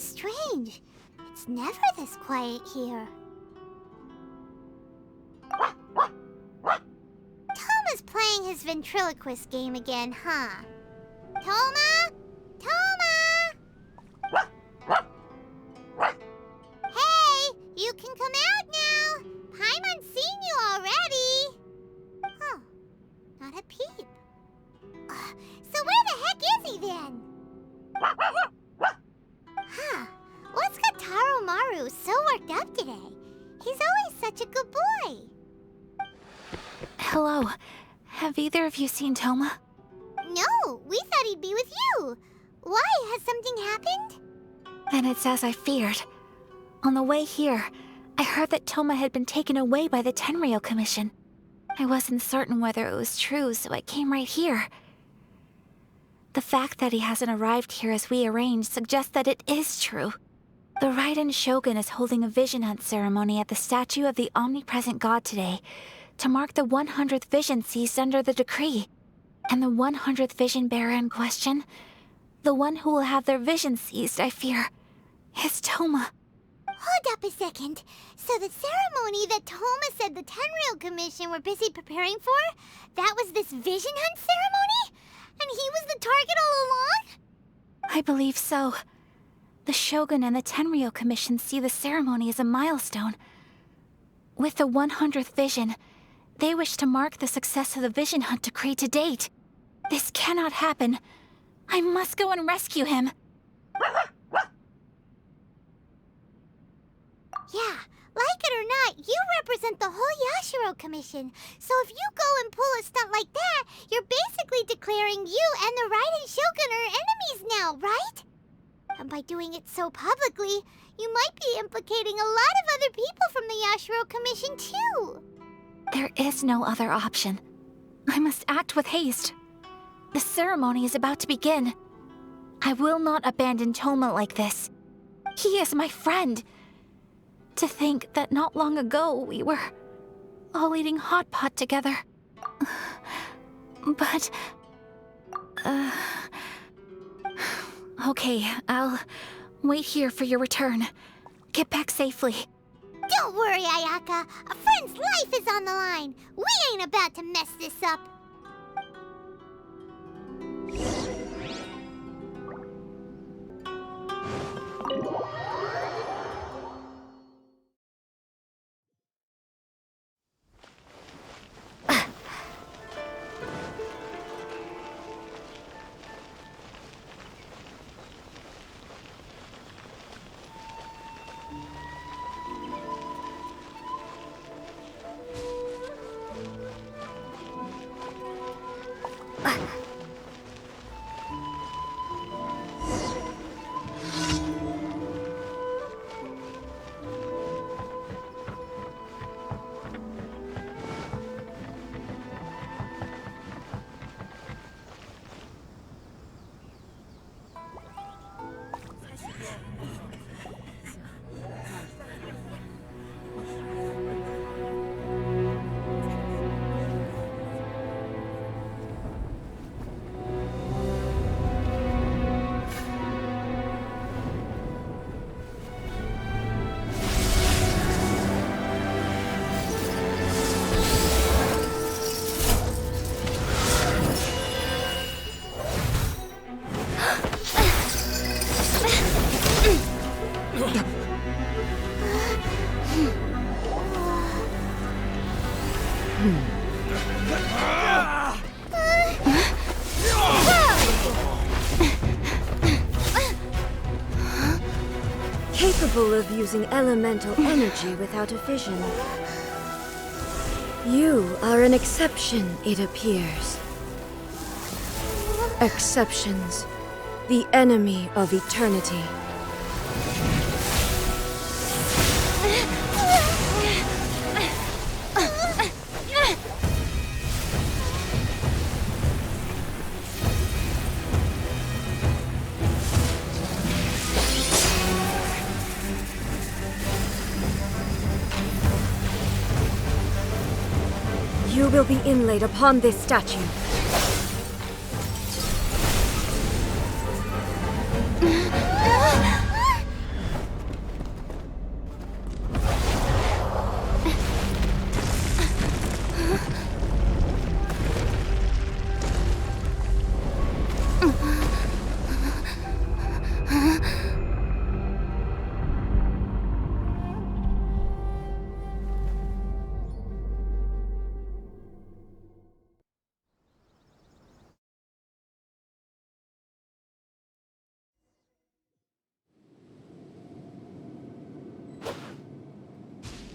strange. It's never this quiet here. Toma's playing his ventriloquist game again, huh? Toma? Toma! Hey, you can come out now. Paimon's seen you already. Huh, not a peep. So where the heck is he then? Huh, what's got Taro Maru so worked up today? He's always such a good boy. Hello. Have either of you seen Toma? No, we thought he'd be with you. Why? Has something happened? Then it's as I feared. On the way here, I heard that Toma had been taken away by the Tenryou Commission. I wasn't certain whether it was true, so I came right here. The fact that he hasn't arrived here as we arranged suggests that it is true. The Raiden Shogun is holding a vision hunt ceremony at the statue of the omnipresent god today to mark the 100th vision seized under the decree. And the 100th vision bearer in question, the one who will have their vision seized, I fear, is Toma. Hold up a second. So the ceremony that Toma said the Tenryou Commission were busy preparing for, that was this vision hunt ceremony? And he was the target all along? I believe so. The Shogun and the Tenryou Commission see the ceremony as a milestone. With the 100th vision, they wish to mark the success of the vision hunt decree to date. This cannot happen. I must go and rescue him. Yeah, like it or not, you represent the whole Yashiro Commission. So if you go and pull a stunt like that, you're basically declaring you and the Raiden Shogun are enemies now, right? And by doing it so publicly, you might be implicating a lot of other people from the Yashiro Commission too. There is no other option. I must act with haste. The ceremony is about to begin. I will not abandon Toma like this. He is my friend. To think that not long ago we were all eating hot pot together. But... Okay, I'll wait here for your return. Get back safely. Don't worry, Ayaka. A friend's life is on the line. We ain't about to mess this up. Capable of using elemental energy without a vision. You are an exception, it appears. Exceptions, the enemy of eternity. You will be inlaid upon this statue.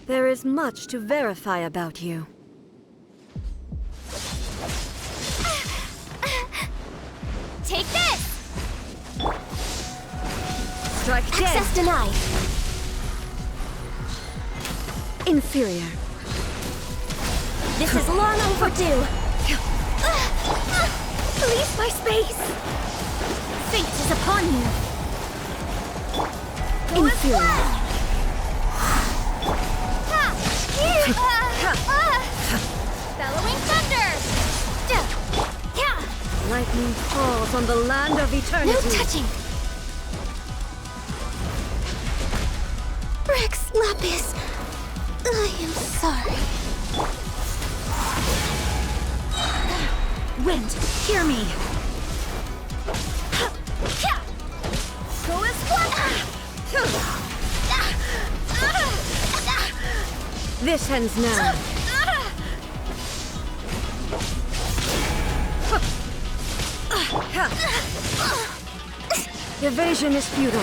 There is much to verify about you. Take this! Strike dead! Access denied. Inferior. This is long overdue. Leave my space! Fate is upon you. Inferior. Bellowing thunder! Lightning falls on the land of eternity. No touching! Rex Lapis, I am sorry. Wind, hear me! Go as one! This ends now. Evasion is futile.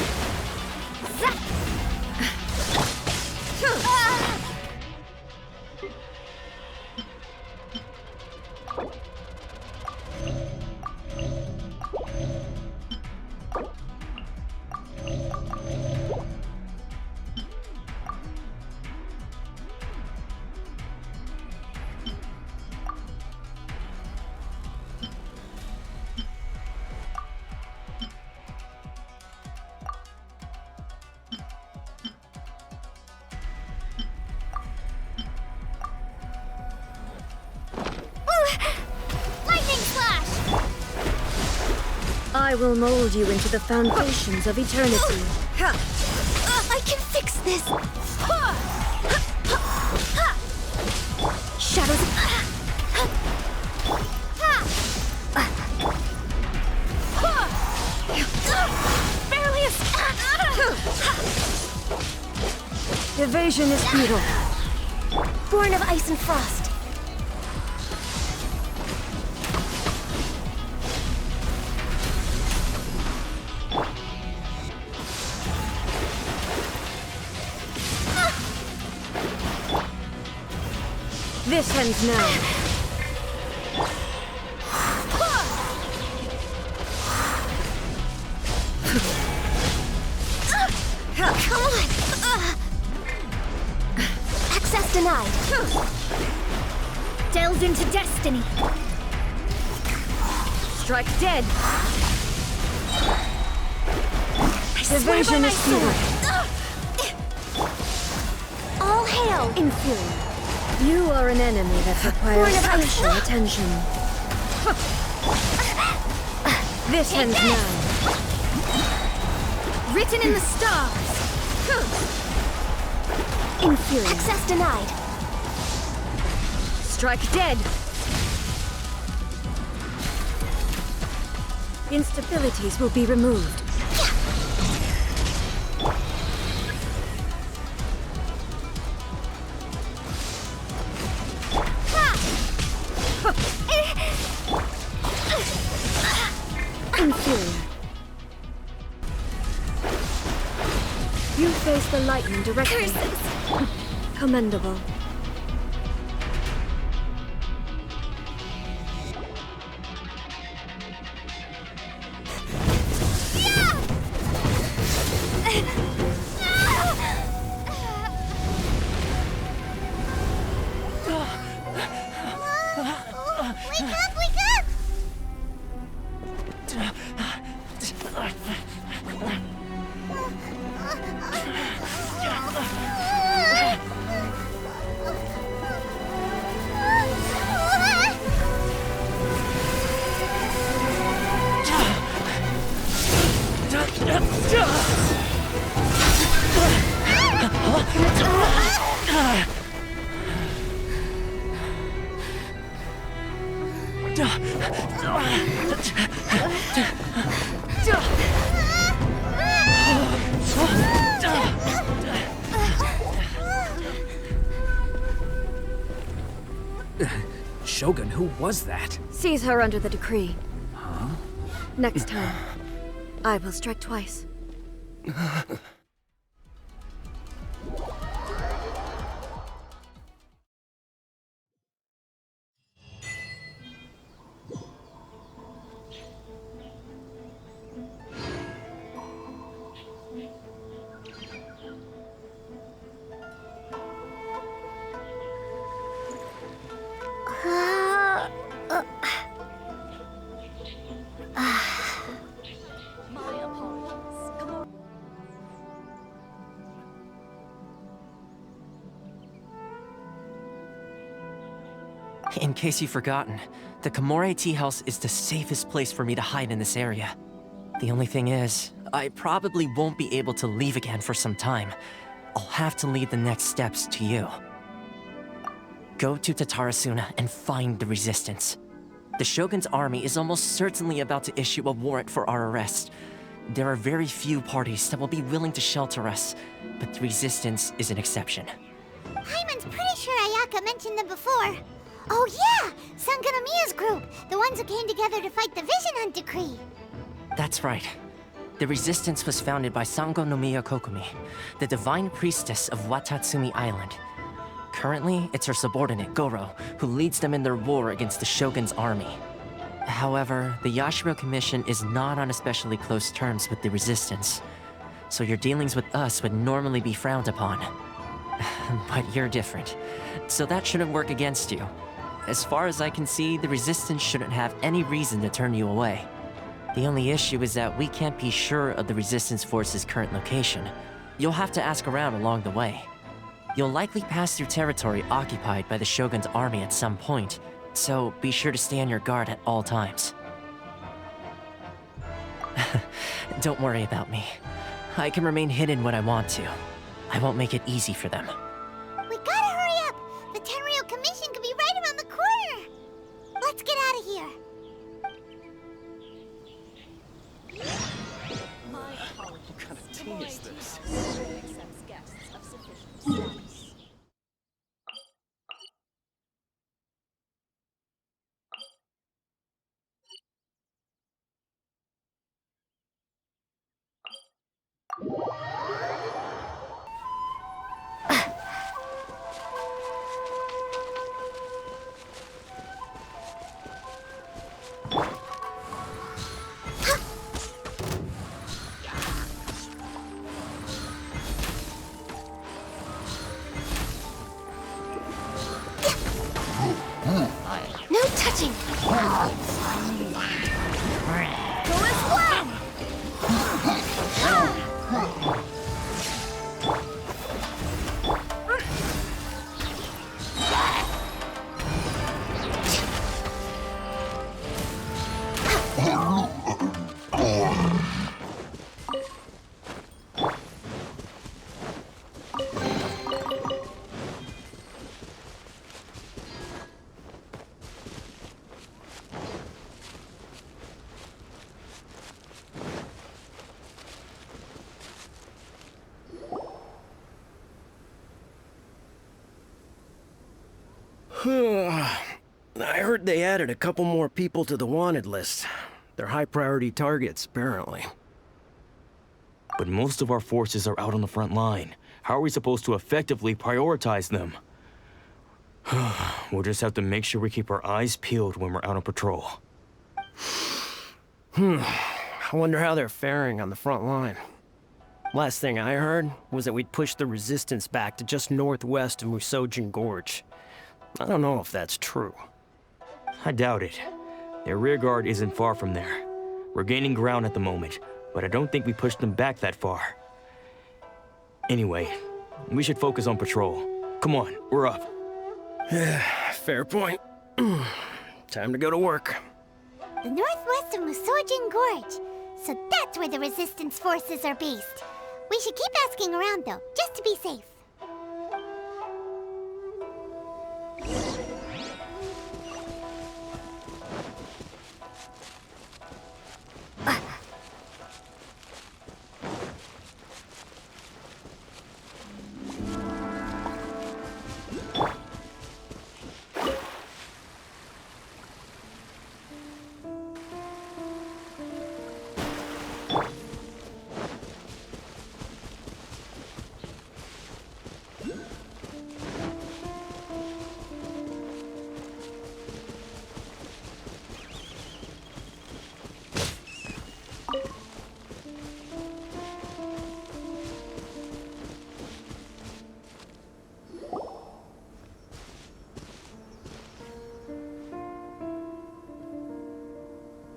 I will mold you into the foundations of eternity. I can fix this! Shadows... Barely Evasion is futile. Born of ice and frost. This ends now. Come on! Access denied. Delves into destiny. Strike dead. Evasion is futile. All hail! Inferior. You are an enemy that requires special attention. This ends now. Written in the stars. Inferior. Access denied. Strike dead. Instabilities will be removed. Inferior. You face the lightning directly. Curses! Commendable. Wake up, wake up! Shogun, who was that? Seize her under the decree. Next time, I will strike twice. In case you've forgotten, the Komore tea house is the safest place for me to hide in this area. The only thing is, I probably won't be able to leave again for some time. I'll have to leave the next steps to you. Go to Tatarasuna and find the resistance. The Shogun's army is almost certainly about to issue a warrant for our arrest. There are very few parties that will be willing to shelter us, but the resistance is an exception. Paimon's pretty sure Ayaka mentioned them before. Oh yeah! Sanganamiya's group! The ones who came together to fight the Vision Hunt Decree! That's right. The resistance was founded by Sango no Miya Kokumi, the divine priestess of Watatsumi Island. Currently, it's her subordinate, Goro, who leads them in their war against the Shogun's army. However, the Yashiro Commission is not on especially close terms with the resistance, so your dealings with us would normally be frowned upon. But you're different, so that shouldn't work against you. As far as I can see, the resistance shouldn't have any reason to turn you away. The only issue is that we can't be sure of the resistance force's current location. You'll have to ask around along the way. You'll likely pass through territory occupied by the Shogun's army at some point, so be sure to stay on your guard at all times. Don't worry about me. I can remain hidden when I want to. I won't make it easy for them. We gotta hurry up! The Tenryou Commission could be right around the corner! Let's get out of here! What kind of tea is this? No touching! Go as well! I heard they added a couple more people to the wanted list. They're high-priority targets, apparently. But most of our forces are out on the front line. How are we supposed to effectively prioritize them? We'll just have to make sure we keep our eyes peeled when we're out on patrol. I wonder how they're faring on the front line. Last thing I heard was that we'd pushed the resistance back to just northwest of Musojin Gorge. I don't know if that's true. I doubt it. Their rearguard isn't far from there. We're gaining ground at the moment, but I don't think we pushed them back that far. Anyway, we should focus on patrol. Come on, we're up. Yeah, fair point. Time to go to work. The northwest of Musojin Gorge. So that's where the resistance forces are based. We should keep asking around though, just to be safe.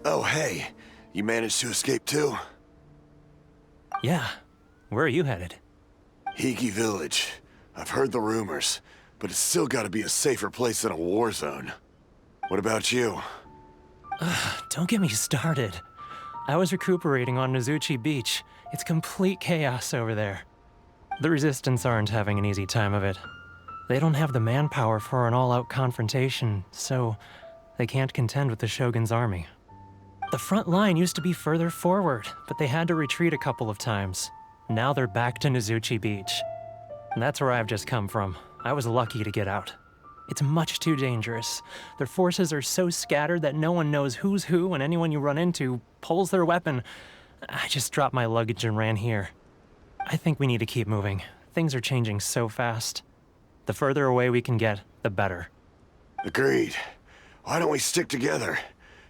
Oh, hey. You managed to escape too? Yeah. Where are you headed? Higi Village. I've heard the rumors, but it's still gotta be a safer place than a war zone. What about you? Don't get me started. I was recuperating on Nozuchi Beach. It's complete chaos over there. The Resistance aren't having an easy time of it. They don't have the manpower for an all-out confrontation, so they can't contend with the Shogun's army. The front line used to be further forward, but they had to retreat a couple of times. Now they're back to Nozuchi Beach. And that's where I've just come from. I was lucky to get out. It's much too dangerous. Their forces are so scattered that no one knows who's who, and anyone you run into pulls their weapon. I just dropped my luggage and ran here. I think we need to keep moving. Things are changing so fast. The further away we can get, the better. Agreed. Why don't we stick together?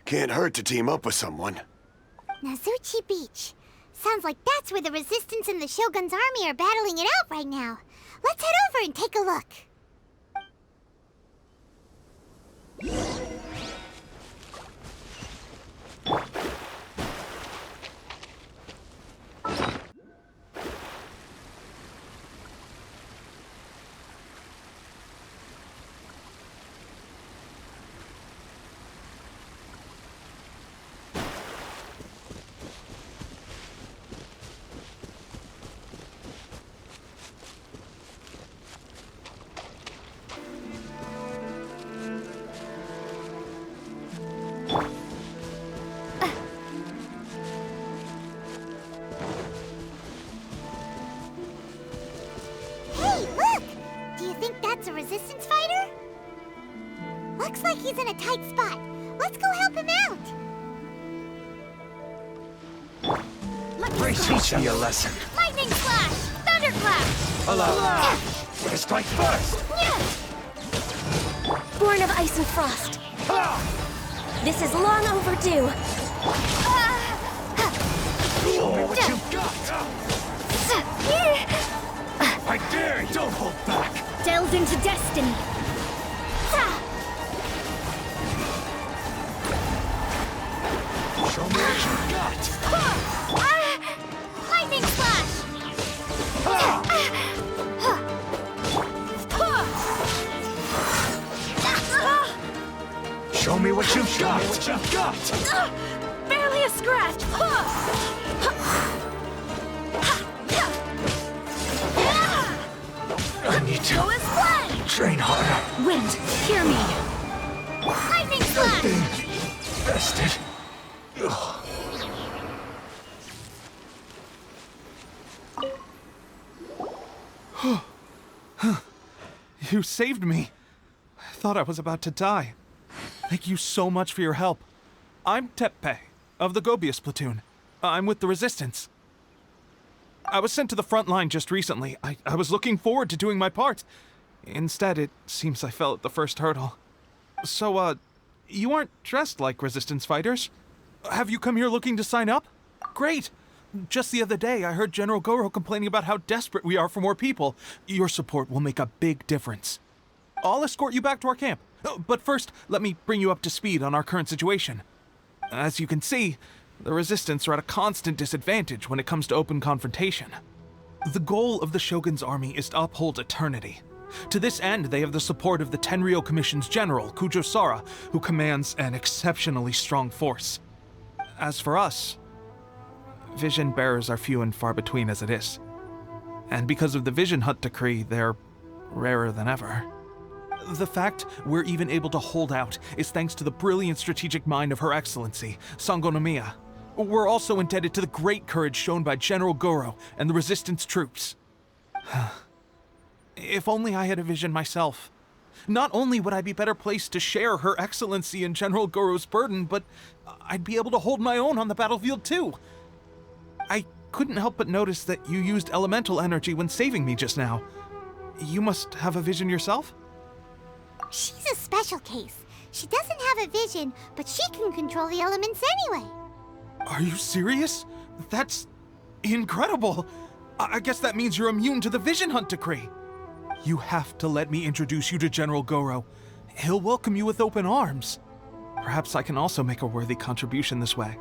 Can't hurt to team up with someone. Nozuchi Beach. Sounds like that's where the Resistance and the Shogun's army are battling it out right now. Let's head over and take a look. Hey, look! Do you think that's a Resistance fighter? Looks like he's in a tight spot. Let's go help him out. Teach me a lesson. Lightning Slash! Thunderclap! Allow. Strike first. Born of ice and frost. This is long overdue. Show me what you've got. I dare you. Don't hold back. Delve into destiny. Show me what you've got. Lightning Slash! Show me what you've got. Barely a scratch. I need to Go as one! train harder. Wind, hear me. Lightning Slash! Thing rested. You saved me. I thought I was about to die. Thank you so much for your help. I'm Teppei, of the Gobius platoon. I'm with the Resistance. I was sent to the front line just recently. I was looking forward to doing my part. Instead, it seems I fell at the first hurdle. So, you aren't dressed like Resistance fighters? Have you come here looking to sign up? Great! Just the other day, I heard General Goro complaining about how desperate we are for more people. Your support will make a big difference. I'll escort you back to our camp. But first, let me bring you up to speed on our current situation. As you can see, the Resistance are at a constant disadvantage when it comes to open confrontation. The goal of the Shogun's army is to uphold eternity. To this end, they have the support of the Tenryou Commission's general, Kujosara, who commands an exceptionally strong force. As for us, vision bearers are few and far between as it is. And because of the Vision Hut decree, they're rarer than ever. The fact we're even able to hold out is thanks to the brilliant strategic mind of Her Excellency, Sango Nomiya. We're also indebted to the great courage shown by General Goro and the Resistance troops. If only I had a vision myself. Not only would I be better placed to share Her Excellency and General Goro's burden, but I'd be able to hold my own on the battlefield too. I couldn't help but notice that you used elemental energy when saving me just now. You must have a vision yourself? She's a special case. She doesn't have a vision, but she can control the elements anyway. Are you serious? That's incredible. I guess that means you're immune to the Vision Hunt decree. You have to let me introduce you to General Goro. He'll welcome you with open arms. Perhaps I can also make a worthy contribution this way.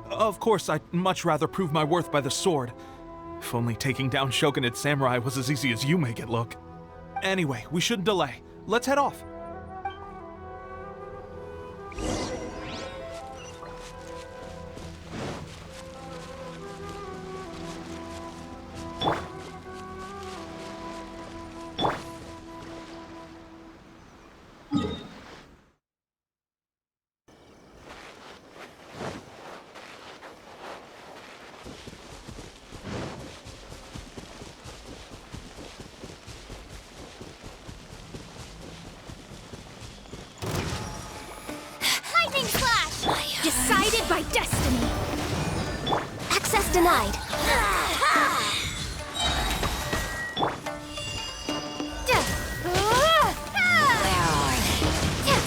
Of course, I'd much rather prove my worth by the sword. If only taking down Shogunate samurai was as easy as you make it look. Anyway, we shouldn't delay. Let's head off. Decided by destiny. Access denied.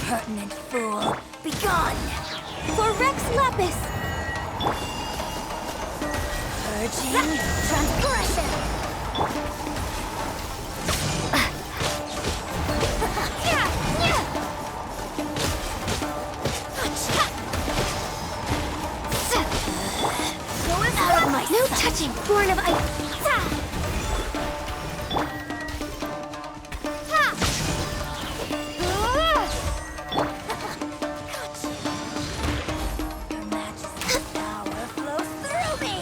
Pertinent fool, begone! For Rex Lapis. Purging transgression! Out of my no touching, born of ice. Your Majesty's power flows through me!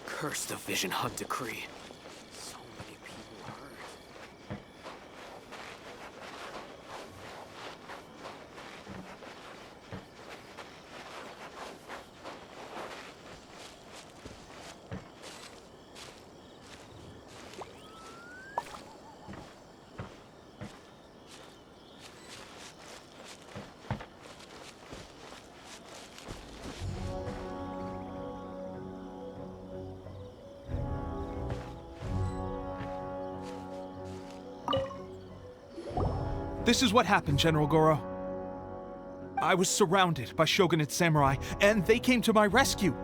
Curse the Vision Hunt decree. So many people hurt. This is what happened, General Goro. I was surrounded by Shogunate samurai, and they came to my rescue.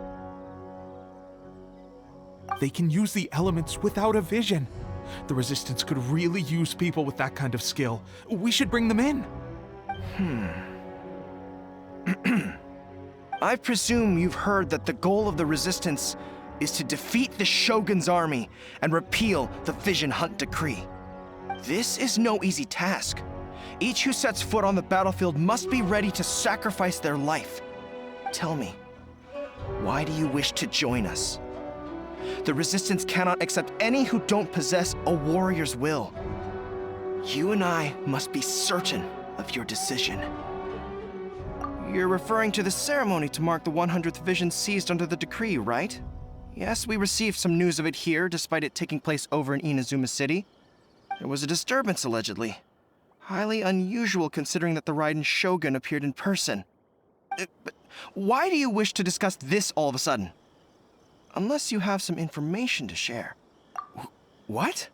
They can use the elements without a vision. The Resistance could really use people with that kind of skill. We should bring them in. I presume you've heard that the goal of the Resistance is to defeat the Shogun's army and repeal the Vision Hunt Decree. This is no easy task. Each who sets foot on the battlefield must be ready to sacrifice their life. Tell me, why do you wish to join us? The Resistance cannot accept any who don't possess a warrior's will. You and I must be certain of your decision. You're referring to the ceremony to mark the 100th vision seized under the decree, right? Yes, we received some news of it here, despite it taking place over in Inazuma City. There was a disturbance, allegedly. Highly unusual considering that the Raiden Shogun appeared in person. But why do you wish to discuss this all of a sudden? Unless you have some information to share. What?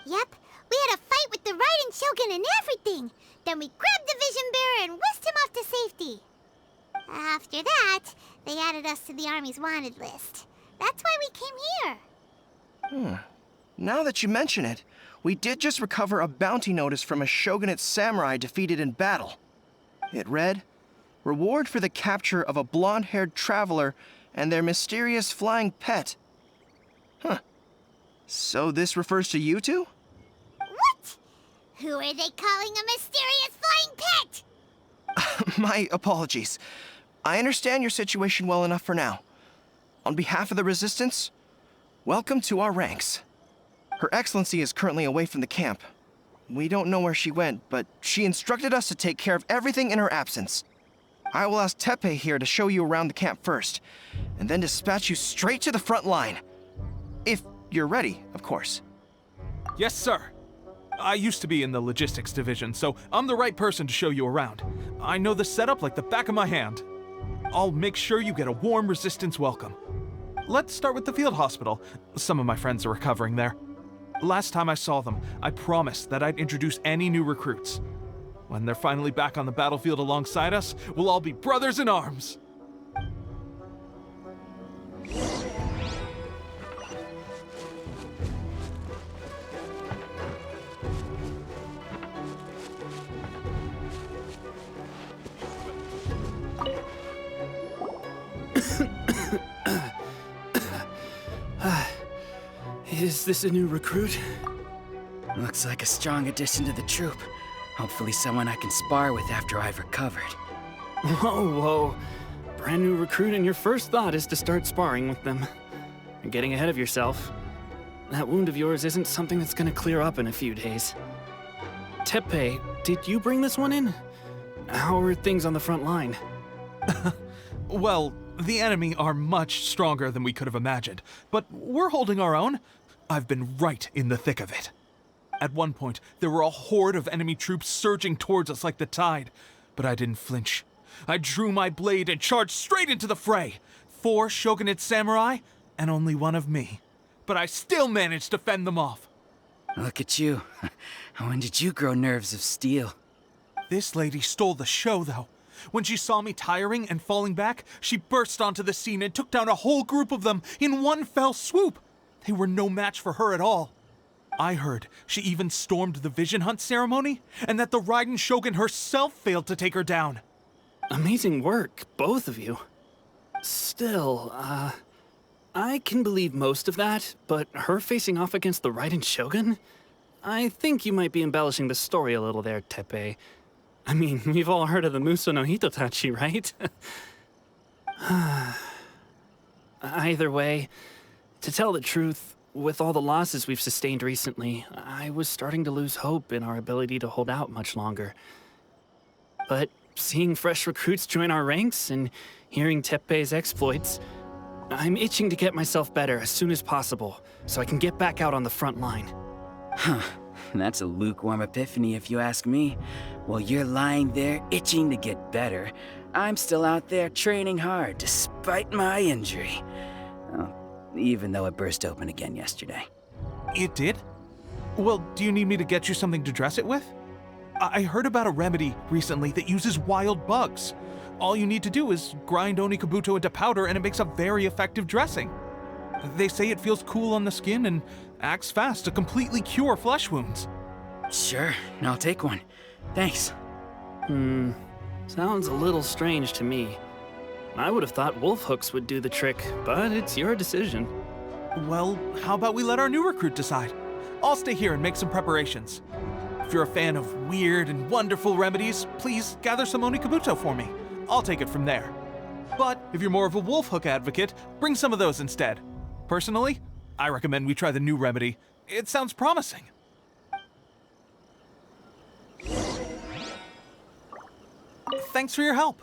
Yep, we had a fight with the Raiden Shogun and everything. Then we grabbed the Vision Bearer and whisked him off to safety. After that, they added us to the Army's wanted list. That's why we came here. Now that you mention it, we did just recover a bounty notice from a Shogunate samurai defeated in battle. It read, "Reward for the capture of a blonde-haired traveler and their mysterious flying pet." So this refers to you two? What? Who are they calling a mysterious flying pet? My apologies. I understand your situation well enough for now. On behalf of the Resistance, welcome to our ranks. Her Excellency is currently away from the camp. We don't know where she went, but she instructed us to take care of everything in her absence. I will ask Teppei here to show you around the camp first, and then dispatch you straight to the front line. If you're ready, of course. Yes, sir. I used to be in the logistics division, so I'm the right person to show you around. I know the setup like the back of my hand. I'll make sure you get a warm Resistance welcome. Let's start with the field hospital. Some of my friends are recovering there. Last time I saw them, I promised that I'd introduce any new recruits. When they're finally back on the battlefield alongside us, we'll all be brothers in arms. Is this a new recruit? Looks like a strong addition to the troop. Hopefully someone I can spar with after I've recovered. Whoa, whoa. brand new recruit and your first thought is to start sparring with them. You're getting ahead of yourself. That wound of yours isn't something that's gonna clear up in a few days. Teppei, did you bring this one in? How are things on the front line? Well, the enemy are much stronger than we could have imagined, but we're holding our own. I've been right in the thick of it. At one point, there were a horde of enemy troops surging towards us like the tide, but I didn't flinch. I drew my blade and charged straight into the fray. 4 shogunate samurai, and only one of me. But I still managed to fend them off. Look at you. When did you grow nerves of steel? This lady stole the show, though. When she saw me tiring and falling back, she burst onto the scene and took down a whole group of them in one fell swoop. They were no match for her at all. I heard she even stormed the vision hunt ceremony, and that the Raiden Shogun herself failed to take her down. Amazing work, both of you. Still, I can believe most of that, but her facing off against the Raiden Shogun? I think you might be embellishing the story a little there, Teppei. I mean, we've all heard of the Muso no Hitotachi, right? Either way, to tell the truth, with all the losses we've sustained recently, I was starting to lose hope in our ability to hold out much longer. But seeing fresh recruits join our ranks and hearing Teppei's exploits, I'm itching to get myself better as soon as possible so I can get back out on the front line. Huh. That's a lukewarm epiphany if you ask me. While you're lying there itching to get better, I'm still out there training hard despite my injury. Oh, even though it burst open again yesterday. It did? Well, do you need me to get you something to dress it with? I heard about a remedy recently that uses wild bugs. All you need to do is grind Onikabuto into powder and it makes a very effective dressing. They say it feels cool on the skin and acts fast to completely cure flesh wounds. Sure, I'll take one. Thanks. Sounds a little strange to me. I would have thought wolf hooks would do the trick, but it's your decision. Well, how about we let our new recruit decide? I'll stay here and make some preparations. If you're a fan of weird and wonderful remedies, please gather some Onikabuto for me. I'll take it from there. But if you're more of a wolf hook advocate, bring some of those instead. Personally, I recommend we try the new remedy. It sounds promising. Thanks for your help.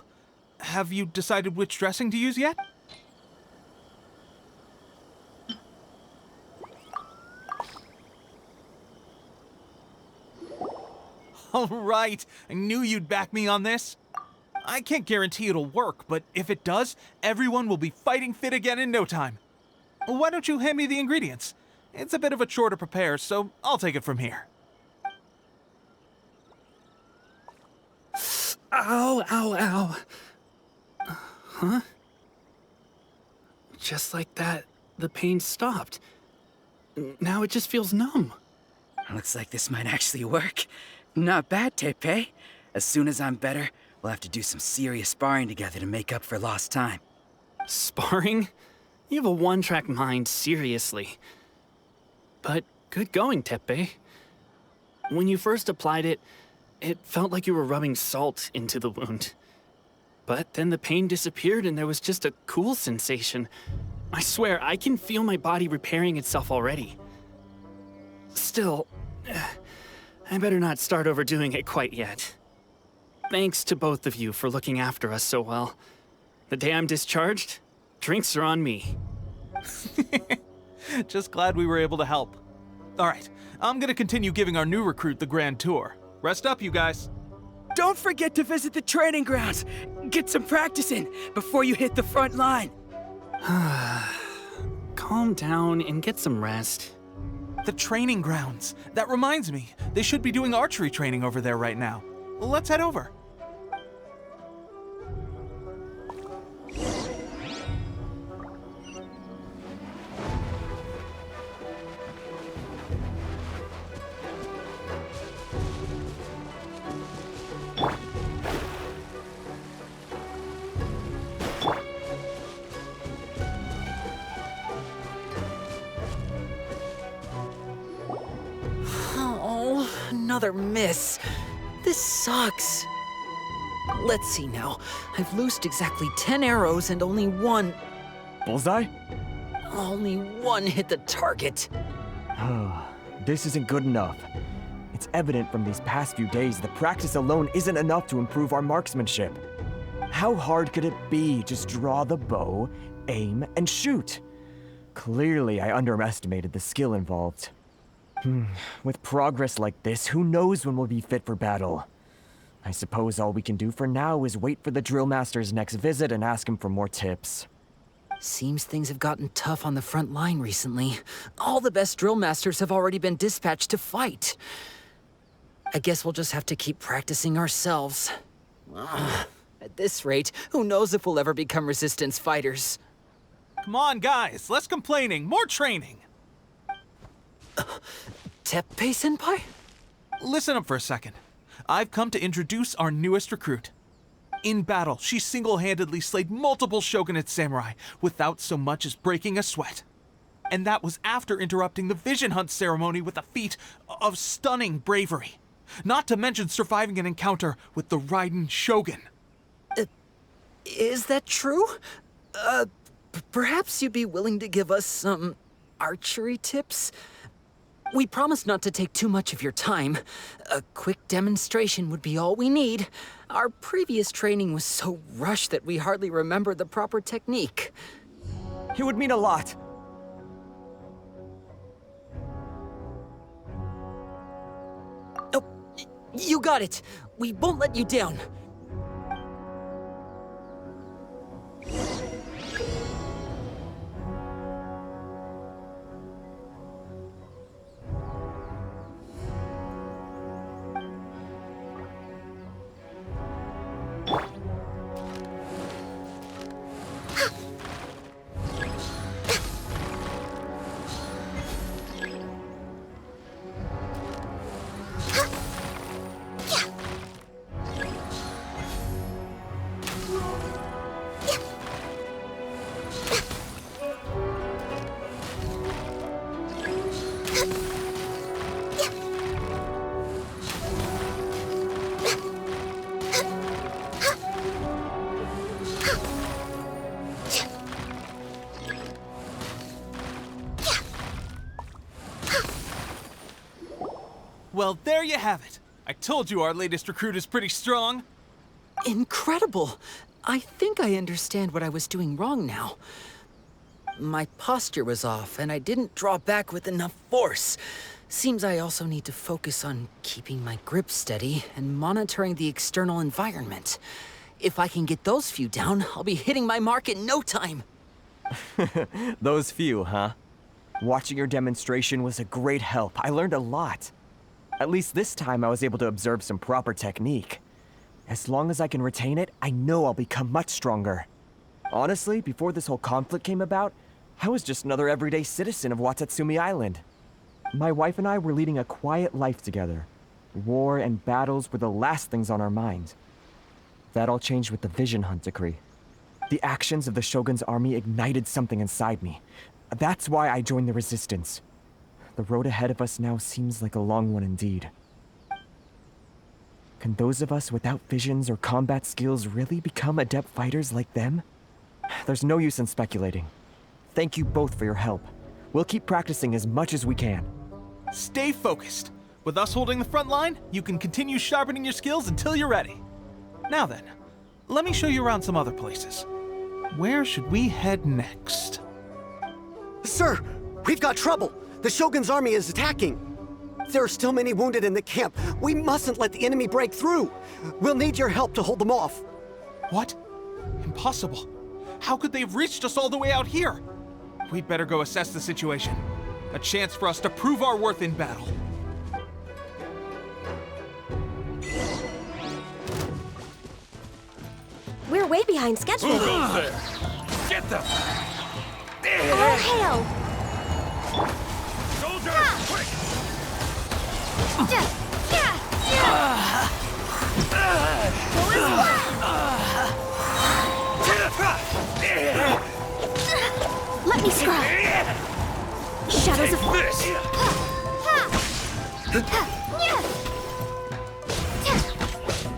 Have you decided which dressing to use yet? All right, I knew you'd back me on this. I can't guarantee it'll work, but if it does, everyone will be fighting fit again in no time. Why don't you hand me the ingredients? It's a bit of a chore to prepare, so I'll take it from here. Ow, ow, ow. Huh? Just like that, the pain stopped. Now it just feels numb. Looks like this might actually work. Not bad, Teppei. As soon as I'm better, we'll have to do some serious sparring together to make up for lost time. Sparring? You have a one-track mind, seriously. But good going, Teppei. When you first applied it, it felt like you were rubbing salt into the wound. But then the pain disappeared and there was just a cool sensation. I swear, I can feel my body repairing itself already. Still, I better not start overdoing it quite yet. Thanks to both of you for looking after us so well. The day I'm discharged, drinks are on me. Just glad we were able to help. All right, I'm gonna continue giving our new recruit the grand tour. Rest up, you guys. Don't forget to visit the training grounds. Get some practice in before you hit the front line. Calm down and get some rest. The training grounds. That reminds me, they should be doing archery training over there right now. Let's head over. Oh, another miss. This sucks. Let's see now. I've loosed exactly 10 arrows and only one Bullseye? hit the target. This isn't good enough. It's evident from these past few days that practice alone isn't enough to improve our marksmanship. How hard could it be? Just draw the bow, aim, and shoot. Clearly, I underestimated the skill involved. With progress like this, who knows when we'll be fit for battle? I suppose all we can do for now is wait for the drill master's next visit and ask him for more tips. Seems things have gotten tough on the front line recently. All the best drill masters have already been dispatched to fight. I guess we'll just have to keep practicing ourselves. At this rate, who knows if we'll ever become resistance fighters. Come on, guys, less complaining, more training. Teppei-senpai? Listen up for a second. I've come to introduce our newest recruit. In battle, she single-handedly slayed multiple shogunate samurai without so much as breaking a sweat. And that was after interrupting the vision hunt ceremony with a feat of stunning bravery. Not to mention surviving an encounter with the Raiden Shogun. Is that true? Perhaps you'd be willing to give us some archery tips? We promise not to take too much of your time. A quick demonstration would be all we need. Our previous training was so rushed that we hardly remember the proper technique. It would mean a lot. Oh, you got it. We won't let you down. Well, there you have it. I told you our latest recruit is pretty strong. Incredible! I think I understand what I was doing wrong now. My posture was off, and I didn't draw back with enough force. Seems I also need to focus on keeping my grip steady and monitoring the external environment. If I can get those few down, I'll be hitting my mark in no time. Those few, huh? Watching your demonstration was a great help. I learned a lot. At least this time I was able to observe some proper technique. As long as I can retain it, I know I'll become much stronger. Honestly, before this whole conflict came about, I was just another everyday citizen of Watatsumi Island. My wife and I were leading a quiet life together. War and battles were the last things on our minds. That all changed with the Vision Hunt decree. The actions of the Shogun's army ignited something inside me. That's why I joined the resistance. The road ahead of us now seems like a long one indeed. Can those of us without visions or combat skills really become adept fighters like them? There's no use in speculating. Thank you both for your help. We'll keep practicing as much as we can. Stay focused. With us holding the front line, you can continue sharpening your skills until you're ready. Now then, let me show you around some other places. Where should we head next? Sir, we've got trouble. The Shogun's army is attacking. There are still many wounded in the camp. We mustn't let the enemy break through. We'll need your help to hold them off. What? Impossible. How could they have reached us all the way out here? We'd better go assess the situation. A chance for us to prove our worth in battle. We're way behind schedule. Who goes there? Get them! All hail! Soldiers, quick! Let me scrub. Shadows of this.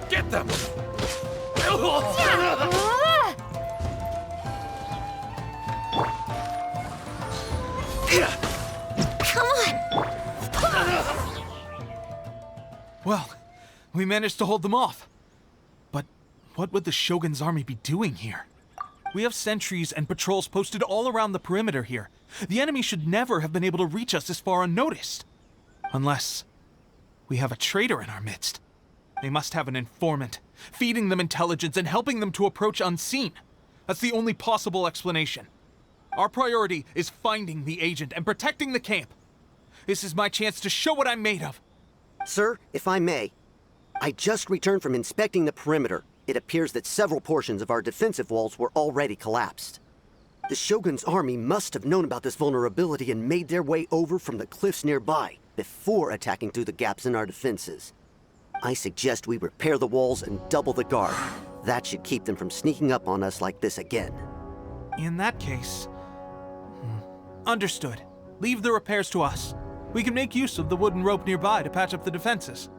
Get them! Come on! Well, we managed to hold them off. But what would the Shogun's army be doing here? We have sentries and patrols posted all around the perimeter here. The enemy should never have been able to reach us this far unnoticed. Unless we have a traitor in our midst. They must have an informant, feeding them intelligence and helping them to approach unseen. That's the only possible explanation. Our priority is finding the agent and protecting the camp. This is my chance to show what I'm made of. Sir, if I may, I just returned from inspecting the perimeter. It appears that several portions of our defensive walls were already collapsed. The Shogun's army must have known about this vulnerability and made their way over from the cliffs nearby before attacking through the gaps in our defenses. I suggest we repair the walls and double the guard. That should keep them from sneaking up on us like this again. In that case... Understood. Leave the repairs to us. We can make use of the wooden rope nearby to patch up the defenses.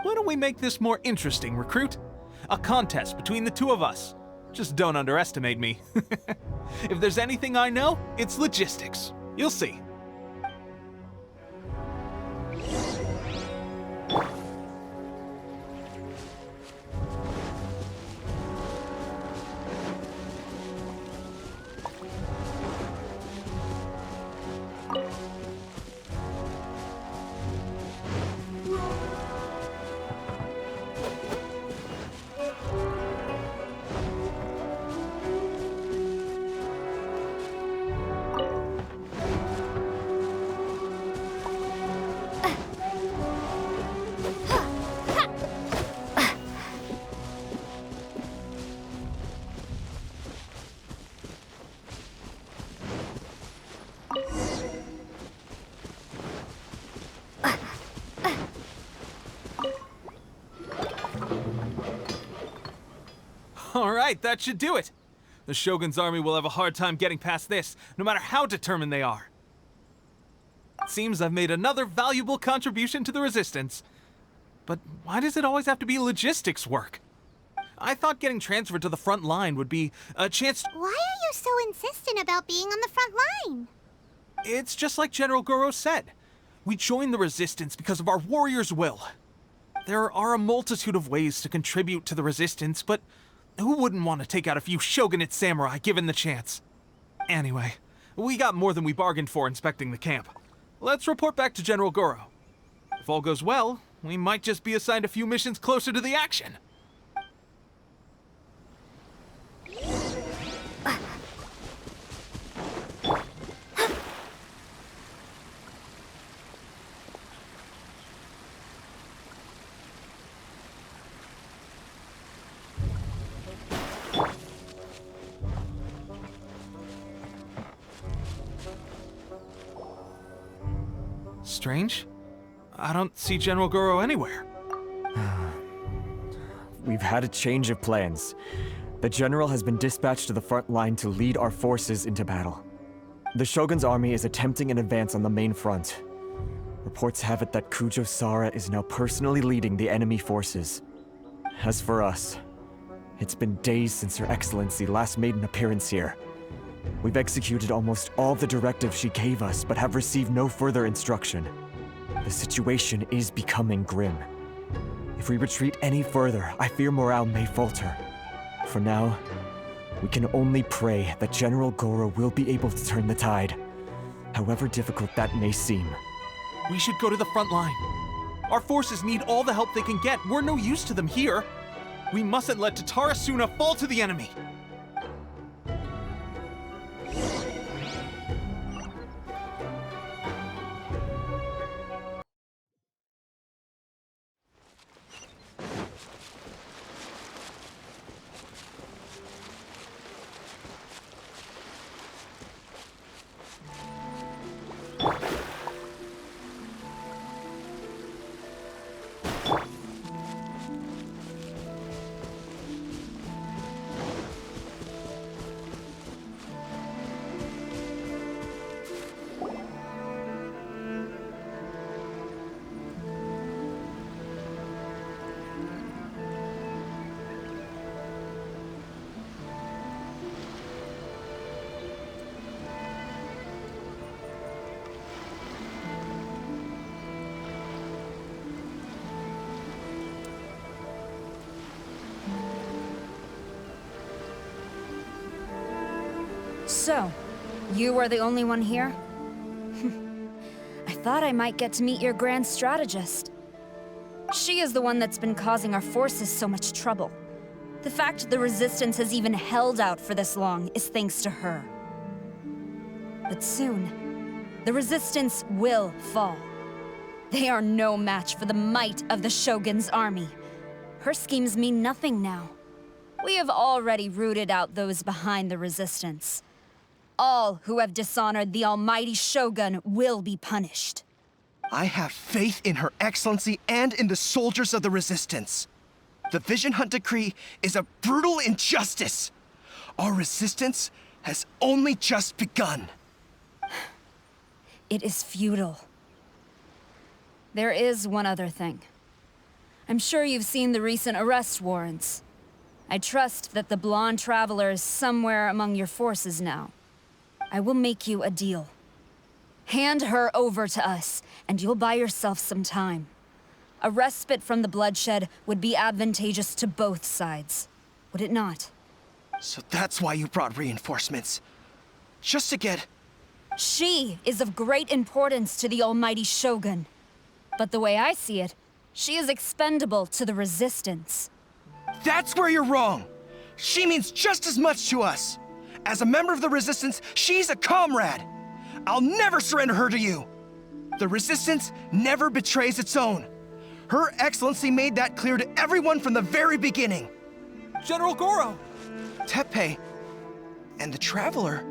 Why don't we make this more interesting, recruit? A contest between the two of us. Just don't underestimate me. If there's anything I know, it's logistics. You'll see. All right, that should do it. The Shogun's army will have a hard time getting past this, no matter how determined they are. It seems I've made another valuable contribution to the Resistance. But why does it always have to be logistics work? I thought getting transferred to the front line would be a chance... Why are you so insistent about being on the front line? It's just like General Goro said. We joined the Resistance because of our warriors' will. There are a multitude of ways to contribute to the Resistance, but who wouldn't want to take out a few shogunate samurai given the chance? Anyway, we got more than we bargained for inspecting the camp. Let's report back to General Goro. If all goes well, we might just be assigned a few missions closer to the action. Strange. I don't see General Goro anywhere. We've had a change of plans. The general has been dispatched to the front line to lead our forces into battle. The Shogun's army is attempting an advance on the main front. Reports have it that Kujo Sara is now personally leading the enemy forces. As for us, it's been days since Her Excellency last made an appearance here. We've executed almost all the directives she gave us, but have received no further instruction. The situation is becoming grim. If we retreat any further, I fear morale may falter. For now, we can only pray that General Goro will be able to turn the tide, however difficult that may seem. We should go to the front line. Our forces need all the help they can get. We're no use to them here. We mustn't let Tatara Suna fall to the enemy. So, you are the only one here? I thought I might get to meet your grand strategist. She is the one that's been causing our forces so much trouble. The fact the Resistance has even held out for this long is thanks to her. But soon, the Resistance will fall. They are no match for the might of the Shogun's army. Her schemes mean nothing now. We have already rooted out those behind the Resistance. All who have dishonored the almighty Shogun will be punished. I have faith in Her Excellency and in the soldiers of the Resistance. The Vision Hunt Decree is a brutal injustice. Our resistance has only just begun. It is futile. There is one other thing. I'm sure you've seen the recent arrest warrants. I trust that the blonde traveler is somewhere among your forces now. I will make you a deal. Hand her over to us, and you'll buy yourself some time. A respite from the bloodshed would be advantageous to both sides, would it not? So that's why you brought reinforcements. Just to get... She is of great importance to the almighty Shogun. But the way I see it, she is expendable to the Resistance. That's where you're wrong! She means just as much to us! As a member of the Resistance, she's a comrade! I'll never surrender her to you! The Resistance never betrays its own. Her Excellency made that clear to everyone from the very beginning. General Goro! Teppei and the Traveler?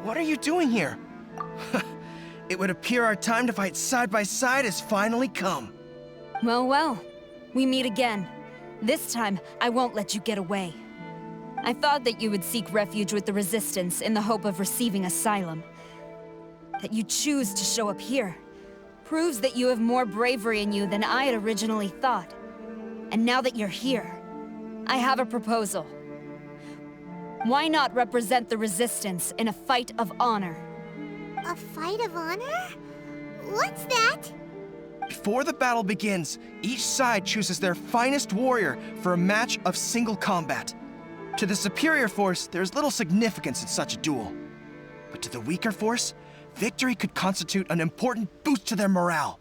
What are you doing here? It would appear our time to fight side by side has finally come. Well, well. We meet again. This time, I won't let you get away. I thought that you would seek refuge with the Resistance in the hope of receiving asylum. That you choose to show up here proves that you have more bravery in you than I had originally thought. And now that you're here, I have a proposal. Why not represent the Resistance in a fight of honor? A fight of honor? What's that? Before the battle begins, each side chooses their finest warrior for a match of single combat. To the superior force, there is little significance in such a duel. But to the weaker force, victory could constitute an important boost to their morale.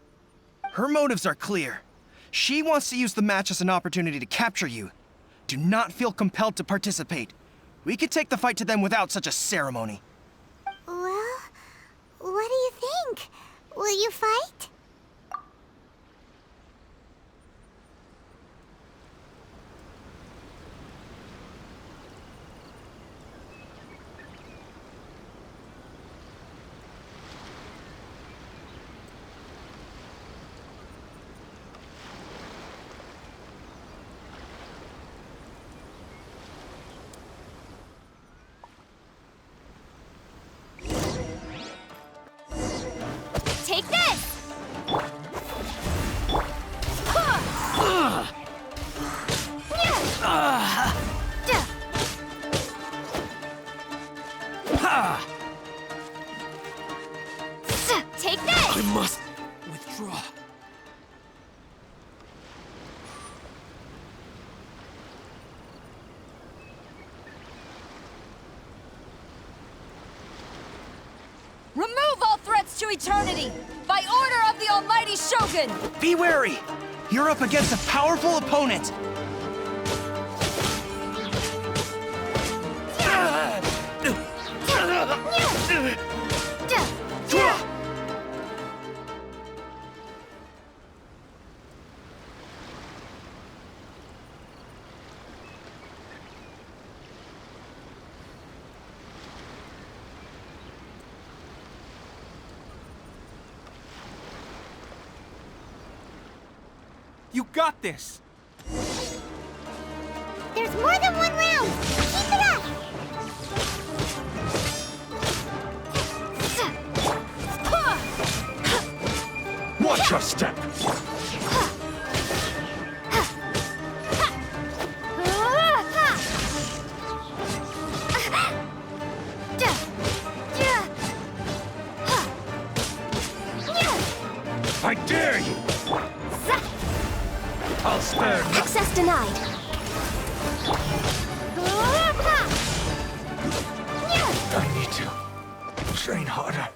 Her motives are clear. She wants to use the match as an opportunity to capture you. Do not feel compelled to participate. We could take the fight to them without such a ceremony. Well, what do you think? Will you fight? Take this! Take this! I must withdraw. Remove all threats to eternity! By order of the almighty Shogun! Be wary! You're up against a powerful opponent! You got this! There's more than one round! Keep it up! Watch your step! I dare you! I'll spare nothing. Access denied. need to train harder.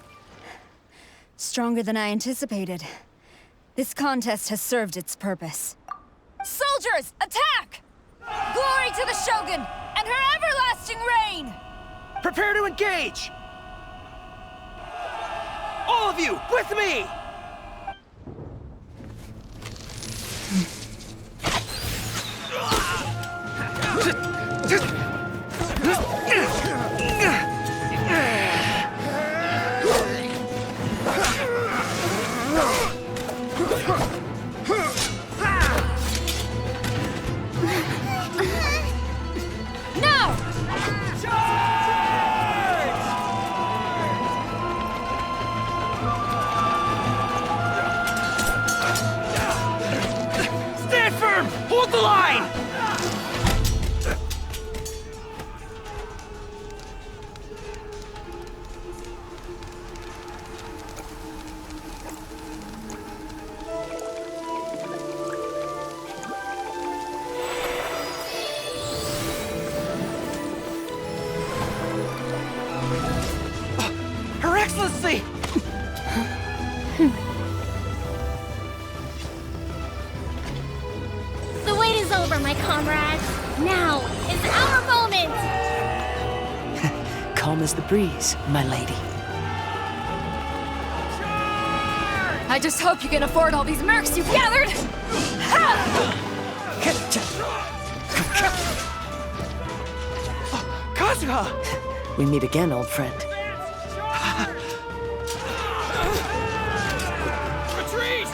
Stronger than I anticipated. This contest has served its purpose. Soldiers, attack! Glory to the Shogun and her everlasting reign! Prepare to engage! All of you, with me! Stand firm! Hold the line! Her Excellency! The wait is over, my comrades. Now is our moment! Calm as the breeze, my lady. I just hope you can afford all these mercs you've gathered! Kazuha! We meet again, old friend. Retreat!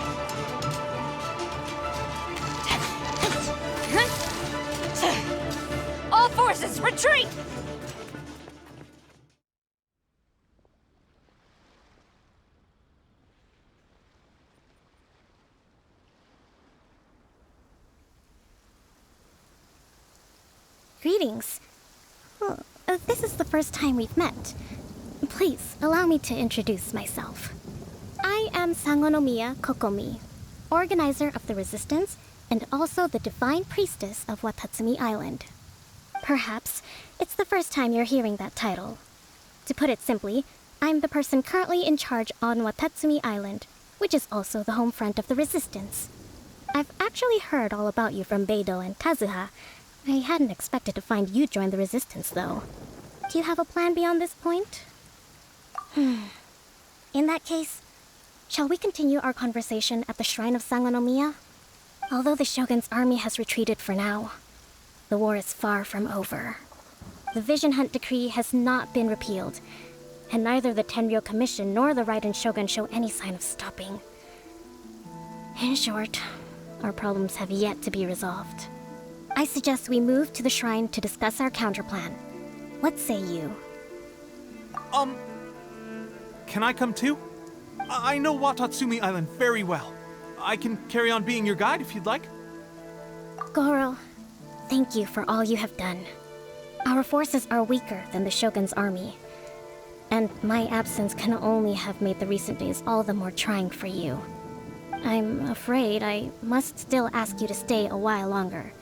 All forces, retreat! Greetings. Well, this is the first time we've met. Please, allow me to introduce myself. I am Sangonomiya Kokomi, organizer of the Resistance and also the Divine Priestess of Watatsumi Island. Perhaps it's the first time you're hearing that title. To put it simply, I'm the person currently in charge on Watatsumi Island, which is also the home front of the Resistance. I've actually heard all about you from Beidou and Kazuha. I hadn't expected to find you join the Resistance, though. Do you have a plan beyond this point? In that case, shall we continue our conversation at the Shrine of Sangonomiya? Although the Shogun's army has retreated for now, the war is far from over. The Vision Hunt Decree has not been repealed, and neither the Tenryou Commission nor the Raiden Shogun show any sign of stopping. In short, our problems have yet to be resolved. I suggest we move to the shrine to discuss our counterplan. What say you? Can I come too? I know Watatsumi Island very well. I can carry on being your guide if you'd like. Goro, thank you for all you have done. Our forces are weaker than the Shogun's army, and my absence can only have made the recent days all the more trying for you. I'm afraid I must still ask you to stay a while longer,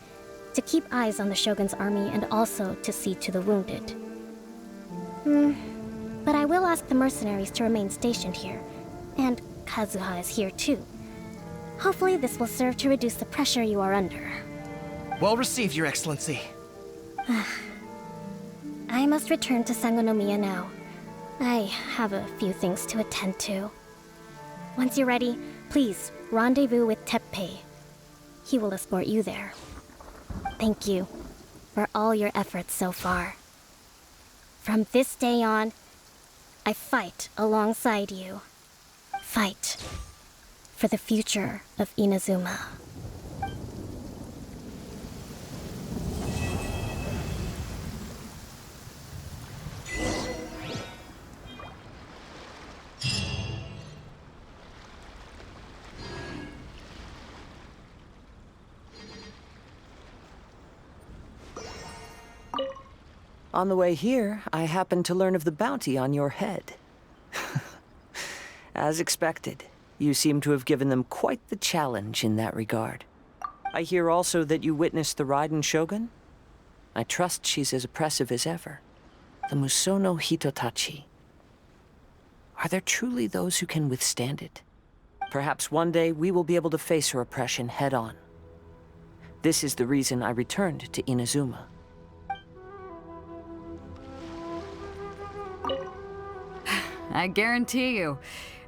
to keep eyes on the Shogun's army and also to see to the wounded. But I will ask the mercenaries to remain stationed here, and Kazuha is here too. Hopefully this will serve to reduce the pressure you are under. Well received, Your Excellency. I must return to Sangonomiya now. I have a few things to attend to. Once you're ready, please rendezvous with Teppei. He will escort you there. Thank you for all your efforts so far. From this day on, I fight alongside you. Fight for the future of Inazuma. On the way here, I happened to learn of the bounty on your head. As expected, you seem to have given them quite the challenge in that regard. I hear also that you witnessed the Raiden Shogun? I trust she's as oppressive as ever. The Musono Hitotachi. Are there truly those who can withstand it? Perhaps one day we will be able to face her oppression head-on. This is the reason I returned to Inazuma. I guarantee you,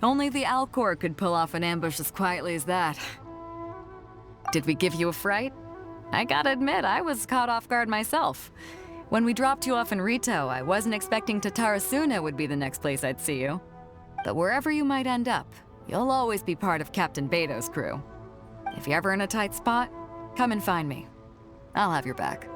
only the Alcor could pull off an ambush as quietly as that. Did we give you a fright? I gotta admit, I was caught off guard myself. When we dropped you off in Rito, I wasn't expecting Tatarasuna would be the next place I'd see you. But wherever you might end up, you'll always be part of Captain Beto's crew. If you're ever in a tight spot, come and find me. I'll have your back.